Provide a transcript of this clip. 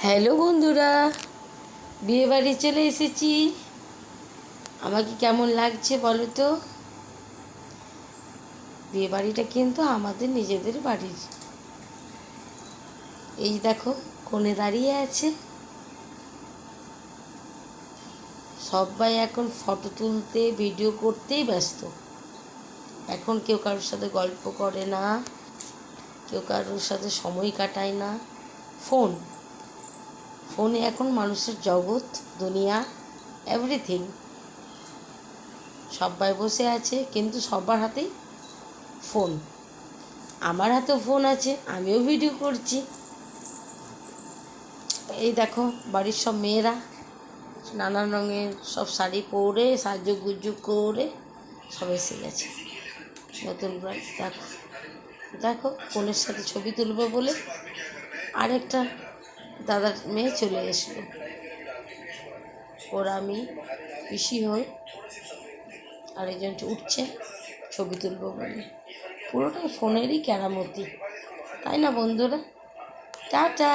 Hello বন্ধুরা, বিয়ে বাড়ি চলে এসেছি। আমাকে কেমন লাগছে বলো তো? বিয়ে বাড়িটা কিন্তু আমাদের নিজেদের বাড়ির। এই দেখো, কোণে দাঁড়িয়ে আছে। সবাই এখন ফটো তুলতে, ভিডিও করতেই ব্যস্ত। এখন কেউ কারোর সাথে গল্প করে না, কেউ কারোর সাথে সময় কাটায় না। ফোনে এখন মানুষের জগৎ, দুনিয়া, এভরিথিং। সবাই বসে আছে কিন্তু সবার হাতেই ফোন। আমার হাতেও ফোন আছে, আমিও ভিডিও করছি। এই দেখো, বাড়ির সব মেয়েরা নানান রঙের সব শাড়ি পরে সাজুগুজু করে সব এসে গেছে নতুন করে। দেখো দেখো, বোনের সাথে ছবি তুলবে বলে আরেকটা দাদার মেয়ে চলে এসলো। ওরা আমি পিসি হই, আরেকজন উঠছে ছবি তুলবো বলে। পুরোটাই ফোনেরই কেরামতি, তাই না বন্ধুরা? টাটা।